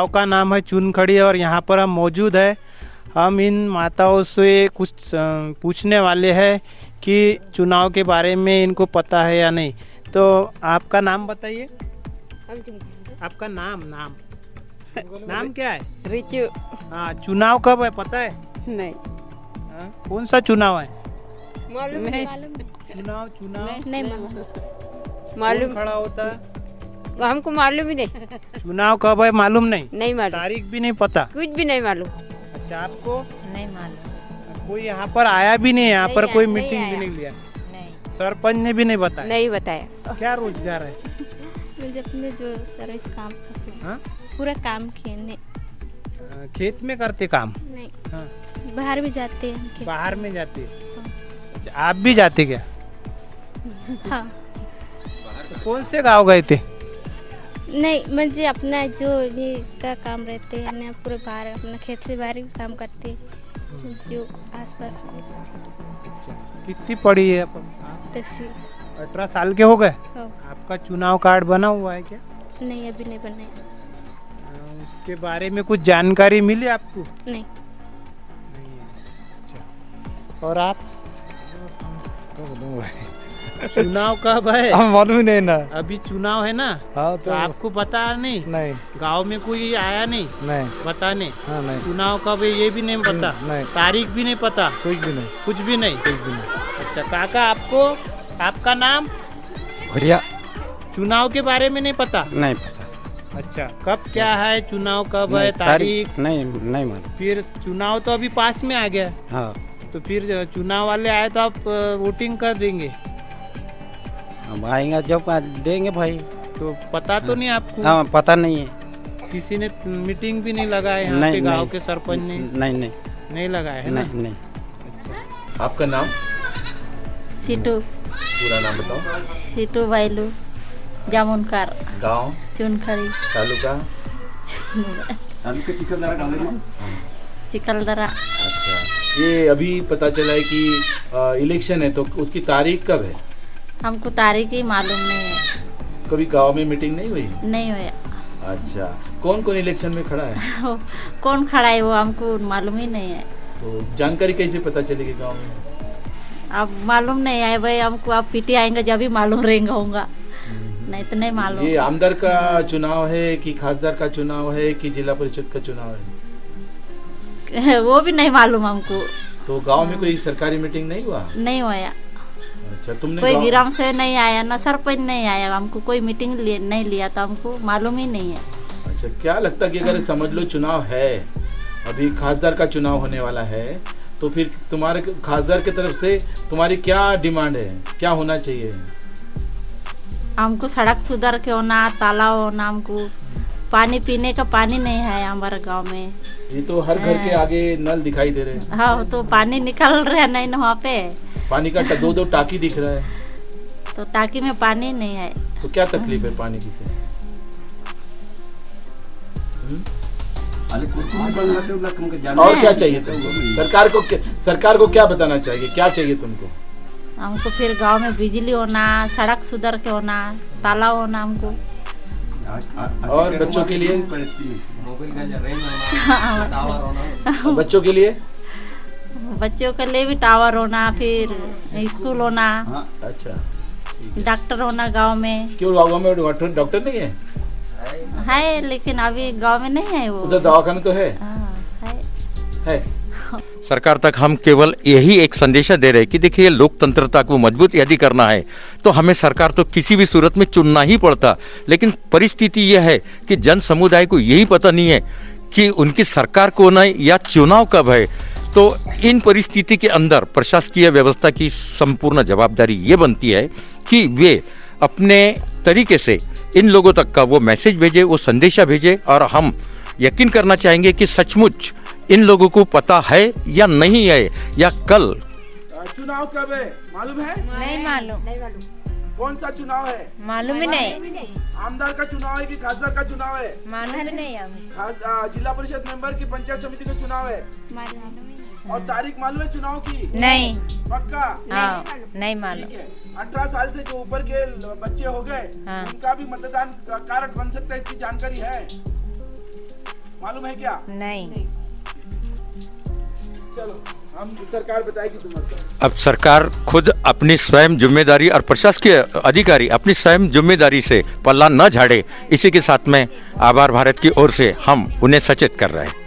गाँव का नाम है चुनखड़ी और यहाँ पर हम मौजूद है। हम इन माताओं से कुछ पूछने वाले हैं कि चुनाव के बारे में इनको पता है या नहीं। तो आपका नाम बताइए। आपका नाम क्या है? रिचू। हाँ, चुनाव कब है पता है? नहीं। कौन सा चुनाव है? मालूम नहीं। चुनाव नहीं मालूम। खड़ा होता है? हमको मालूम ही नहीं। चुनाव कब है मालूम नहीं? नहीं मालूम। तारीख भी नहीं पता? कुछ भी नहीं मालूम। अच्छा, आपको नहीं मालूम। कोई यहाँ पर आया भी नहीं? यहाँ पर कोई नहीं मीटिंग भी आया। नहीं लिया? नहीं। सरपंच ने भी नहीं बताया? नहीं बताया। क्या रोजगार है? मुझे अपने जो सर्विस काम हाँ? पूरा काम खेलने खेत में करते काम? नहीं। हाँ। बाहर भी जाते हैं खेत। बाहर में जाते? अच्छा, आप भी जाते क्या? हाँ। तो कौन से गांव गए थे? नहीं, मुझे अपना जो ये इसका काम रहते हैं ना, पूरे बाहर अपना खेत से बाहर भी काम करते हैं जो आसपास में। अच्छा, कितनी पड़ी है? 10वीं। 18 साल के हो गए? हाँ। आपका चुनाव कार्ड बना हुआ है क्या? नहीं, अभी नहीं बनाया। उसके बारे में कुछ जानकारी मिली आपको? नहीं। अच्छा, और आप? चुनाव कब है? हम मालूम ही नहीं ना। अभी चुनाव है ना? हाँ, तो आपको पता नहीं? नहीं। गांव में कोई आया नहीं? नहीं। बताने? हाँ, नहीं। चुनाव कब है ये भी नहीं पता? नहीं। तारीख भी नहीं पता? कुछ भी नहीं। कुछ भी नहीं? कुछ भी नहीं। अच्छा काका, आपको आपका नाम? भरिया। चुनाव के बारे में नहीं पता? नहीं पता। अच्छा, कब क्या है, चुनाव कब है, तारीख? नहीं मालूम। फिर चुनाव तो अभी पास में आ गया। हाँ। तो फिर चुनाव वाले आए तो आप वोटिंग कर देंगे? हम आएंगे जब देंगे भाई। तो पता तो नहीं आपको? हाँ, पता नहीं है। किसी ने मीटिंग भी नहीं लगाया यहाँ नहीं, पे? गांव नहीं। के सरपंच ने? नहीं लगाया है ना? नहीं। अच्छा, आपका नाम? सीटू। पूरा नाम बताओ। सीटू बाइलू जामुनकर। गांव? चुनखड़ी। तालुका? चिकलदरा। अच्छा, ये अभी पता चला है कि इलेक्शन है, तो उसकी तारीख कब है? हमको तारीख ही मालूम नहीं है। कभी गांव में मीटिंग नहीं हुई? नहीं हुआ। अच्छा, कौन कौन इलेक्शन में खड़ा है? कौन खड़ा है वो हमको मालूम ही नहीं है। तो जानकारी कैसे पता चलेगी गांव में? अब मालूम नहीं है भाई हमको। आप पीटी आएंगे जब भी मालूम रहेगा होगा, नहीं तो नहीं मालूम। ये आमदार का चुनाव है कि खासदार का चुनाव है कि जिला परिषद का चुनाव है? वो भी नहीं मालूम हमको। तो गांव में कोई सरकारी मीटिंग नहीं हुआ? नहीं हुआ। अच्छा, तुमने कोई ग्राम से नहीं आया ना, सरपंच नहीं आया, हमको कोई मीटिंग नहीं लिया तो हमको मालूम ही नहीं है। अच्छा, क्या लगता है कि अगर समझ लो चुनाव है, अभी खासदार का चुनाव होने वाला है, तो फिर तुम्हारे खासदार की तरफ से तुम्हारी क्या डिमांड है, क्या होना चाहिए? हमको सड़क सुधार के होना, तालाब होना, हमको पानी पीने का पानी नहीं है हमारे गांव में। ये तो हर घर के आगे नल दिखाई दे रहे हैं। हाँ, तो पानी निकल रहा नहीं ना वहाँ पे। पानी का दो टाकी दिख रहा है। तो टाकी में पानी नहीं है। तो क्या तकलीफ है पानी की से? और क्या चाहिए तुमको? सरकार को क्या बताना चाहिए, क्या चाहिए तुमको? हमको फिर गांव में बिजली होना, सड़क सुधार के होना, तालाब होना हमको। और बच्चों के लिए? बच्चों के लिए? बच्चों के लिए भी टावर होना, फिर स्कूल होना। अच्छा, डॉक्टर होना गांव में। क्यों गाँव में डॉक्टर नहीं है? है, लेकिन अभी गांव में नहीं है वो। उधर दवाखाना तो है? है। सरकार तक हम केवल यही एक संदेशा दे रहे हैं कि देखिए, लोकतंत्रता को मजबूत यदि करना है तो हमें सरकार तो किसी भी सूरत में चुनना ही पड़ता। लेकिन परिस्थिति यह है कि जन समुदाय को यही पता नहीं है कि उनकी सरकार कौन है या चुनाव कब है। तो इन परिस्थिति के अंदर प्रशासकीय व्यवस्था की संपूर्ण जवाबदारी ये बनती है कि वे अपने तरीके से इन लोगों तक का वो मैसेज भेजे, वो संदेशा भेजे, और हम यकीन करना चाहेंगे कि सचमुच इन लोगों को पता है या नहीं है, या कल चुनाव कब है मालूम है? नहीं मालूम। कौन सा चुनाव है? मालूम ही नहीं। आमदार का चुनाव है कि खासदार का चुनाव है? मालूम ही नहीं। जिला परिषद मेंबर की पंचायत समिति का चुनाव है? और तारीख मालूम है चुनाव की? नहीं। पक्का? नहीं मालूम। 18 साल से जो ऊपर के बच्चे हो गए, उनका भी मतदान कार्ड बन सकता है, इसकी जानकारी है? मालूम है क्या? नहीं। चलो हम सरकार बताएगी तुम्हारे। अब सरकार खुद अपनी स्वयं जिम्मेदारी और प्रशासकीय अधिकारी अपनी स्वयं जिम्मेदारी से पल्ला न झाड़े, इसी के साथ में आभार भारत की ओर से हम उन्हें सचेत कर रहे हैं।